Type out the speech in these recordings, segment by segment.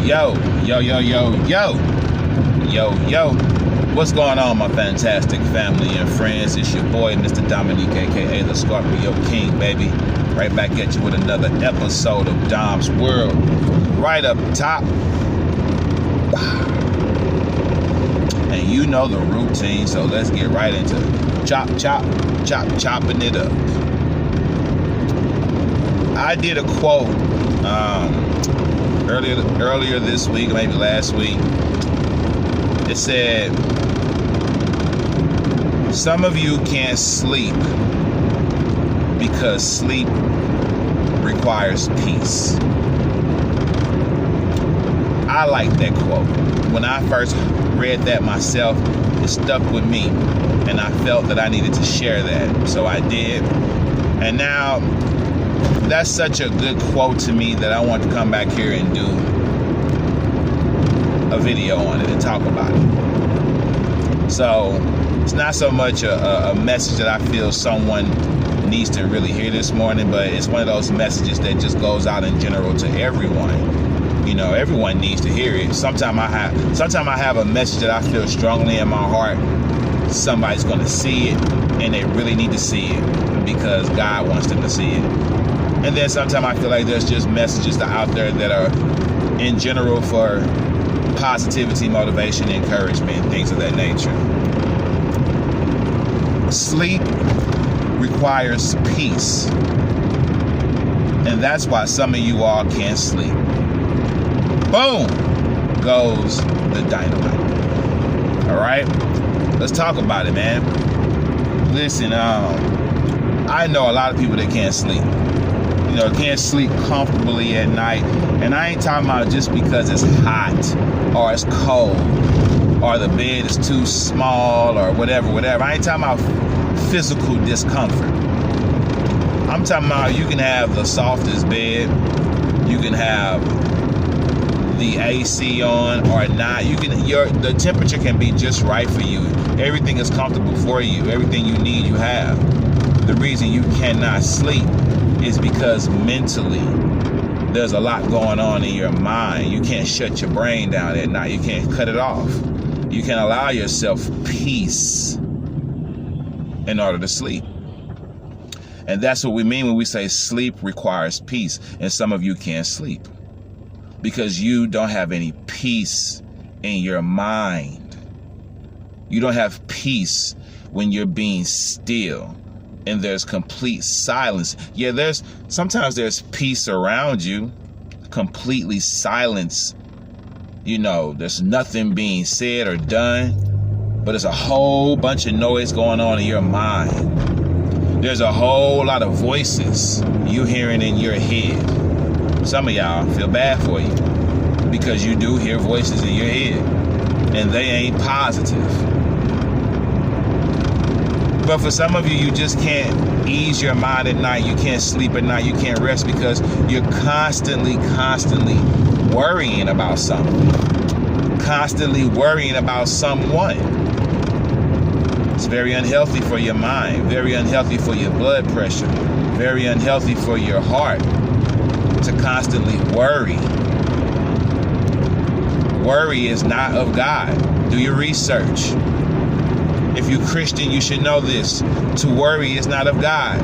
Yo, yo, yo, yo, yo, yo, yo. What's going on, my fantastic family and friends? It's your boy, Mr. Dominique, aka the Scorpio King, baby. Right back at you with another episode of Dom's World. Right up top. And you know the routine, so let's get right into chopping it up. I did a quote earlier this week, maybe last week. It said, some of you can't sleep because sleep requires peace. I like that quote. When I first read that myself, it stuck with me, and I felt that I needed to share that, so I did. And now that's such a good quote to me that I want to come back here and do a video on it and talk about it. So it's not so much a message that I feel someone needs to really hear this morning, but it's one of those messages that just goes out in general to everyone. You know, everyone needs to hear it. Sometimes I have a message that I feel strongly in my heart. Somebody's going to see it, and they really need to see it because God wants them to see it. And then sometimes I feel like there's just messages out there that are in general for positivity, motivation, encouragement, things of that nature. Sleep requires peace. And that's why some of you all can't sleep. Boom goes the dynamite. All right? Let's talk about it, man. Listen, I know a lot of people that can't sleep. You know, can't sleep comfortably at night. And I ain't talking about just because it's hot or it's cold or the bed is too small or whatever. I ain't talking about physical discomfort. I'm talking about you can have the softest bed. You can have the AC on or not. The temperature can be just right for you. Everything is comfortable for you. Everything you need, you have. The reason you cannot sleep is because mentally there's a lot going on in your mind. You can't shut your brain down at night. You can't cut it off. You can't allow yourself peace in order to sleep. And that's what we mean when we say sleep requires peace. And some of you can't sleep because you don't have any peace in your mind. You don't have peace when you're being still and there's complete silence. Yeah, sometimes there's peace around you, completely silence. You know, there's nothing being said or done, but there's a whole bunch of noise going on in your mind. There's a whole lot of voices you hearing in your head. Some of y'all feel bad for you because you do hear voices in your head and they ain't positive. But for some of you, you just can't ease your mind at night. You can't sleep at night. You can't rest because you're constantly worrying about something. Constantly worrying about someone. It's very unhealthy for your mind. Very unhealthy for your blood pressure. Very unhealthy for your heart to constantly worry. Worry is not of God. Do your research. If you're Christian, you should know this. To worry is not of God.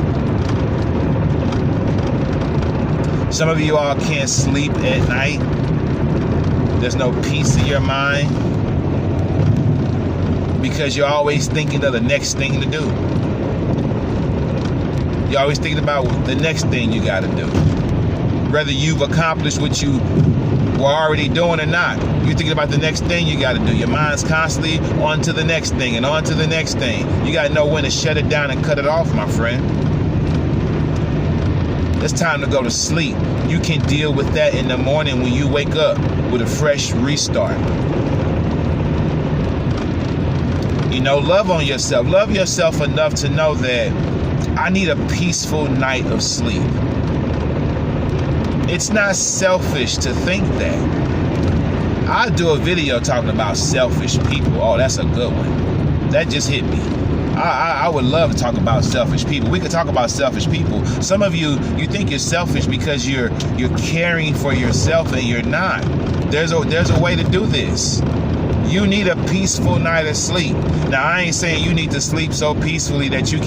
Some of you all can't sleep at night. There's no peace in your mind because you're always thinking of the next thing to do. You're always thinking about the next thing you got to do. Whether you've accomplished what you were already doing or not. You're thinking about the next thing you got to do. Your mind's constantly on to the next thing and on to the next thing. You got to know when to shut it down and cut it off, my friend. It's time to go to sleep. You can deal with that in the morning when you wake up with a fresh restart. You know, love on yourself. Love yourself enough to know that I need a peaceful night of sleep. It's not selfish to think that. I'll do a video talking about selfish people. Oh, that's a good one. That just hit me. I would love to talk about selfish people. We could talk about selfish people. Some of you think you're selfish because you're caring for yourself and you're not. There's a way to do this. You need a peaceful night of sleep. Now, I ain't saying you need to sleep so peacefully that you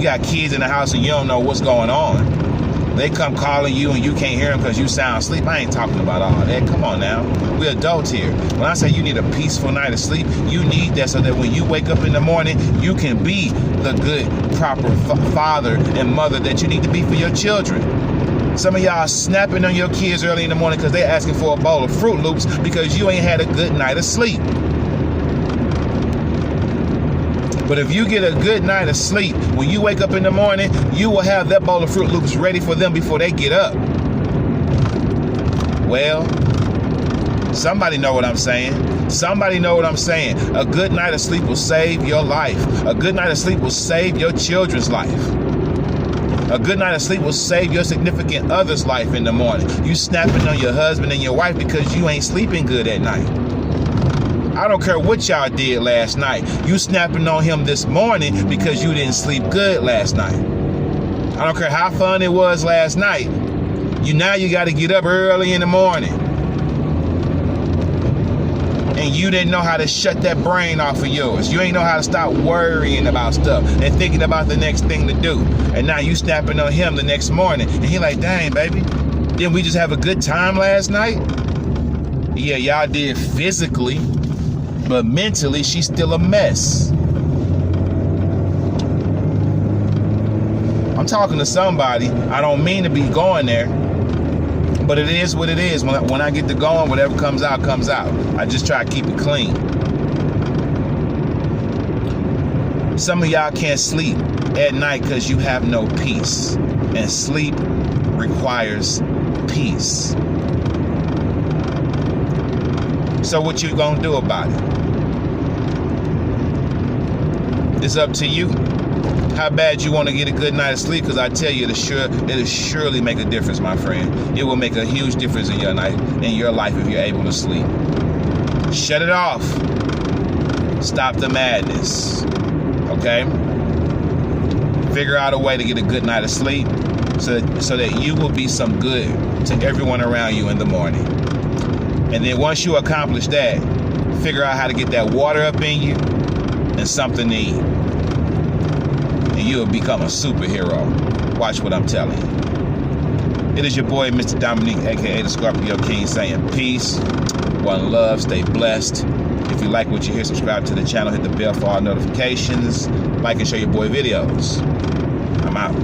got kids in the house and you don't know what's going on. They come calling you and you can't hear them because you sound asleep. I ain't talking about all that. Come on now. We're adults here. When I say you need a peaceful night of sleep, you need that so that when you wake up in the morning, you can be the good, proper father and mother that you need to be for your children. Some of y'all snapping on your kids early in the morning because they're asking for a bowl of Fruit Loops because you ain't had a good night of sleep. But if you get a good night of sleep, when you wake up in the morning, you will have that bowl of Fruit Loops ready for them before they get up. Well, somebody know what I'm saying. Somebody know what I'm saying. A good night of sleep will save your life. A good night of sleep will save your children's life. A good night of sleep will save your significant other's life in the morning. You snapping on your husband and your wife because you ain't sleeping good at night. I don't care what y'all did last night. You snapping on him this morning because you didn't sleep good last night. I don't care how fun it was last night. Now you got to get up early in the morning. And you didn't know how to shut that brain off of yours. You ain't know how to stop worrying about stuff and thinking about the next thing to do. And now you snapping on him the next morning. And he like, dang, baby, didn't we just have a good time last night? Yeah, y'all did physically, but mentally, she's still a mess. I'm talking to somebody. I don't mean to be going there. But it is what it is. When I get to going, whatever comes out, comes out. I just try to keep it clean. Some of y'all can't sleep at night because you have no peace. And sleep requires peace. So what you gonna do about it? It's up to you. How bad you want to get a good night of sleep, because I tell you, it'll surely make a difference, my friend. It will make a huge difference in your night, in your life, if you're able to sleep. Shut it off. Stop the madness. Okay? Figure out a way to get a good night of sleep so that you will be some good to everyone around you in the morning. And then once you accomplish that, figure out how to get that water up in you and something to eat. And you'll become a superhero. Watch what I'm telling you. It is your boy, Mr. Dominique, aka the Scorpio King, saying peace, one love, stay blessed. If you like what you hear, subscribe to the channel, hit the bell for all notifications, like and share your boy videos. I'm out.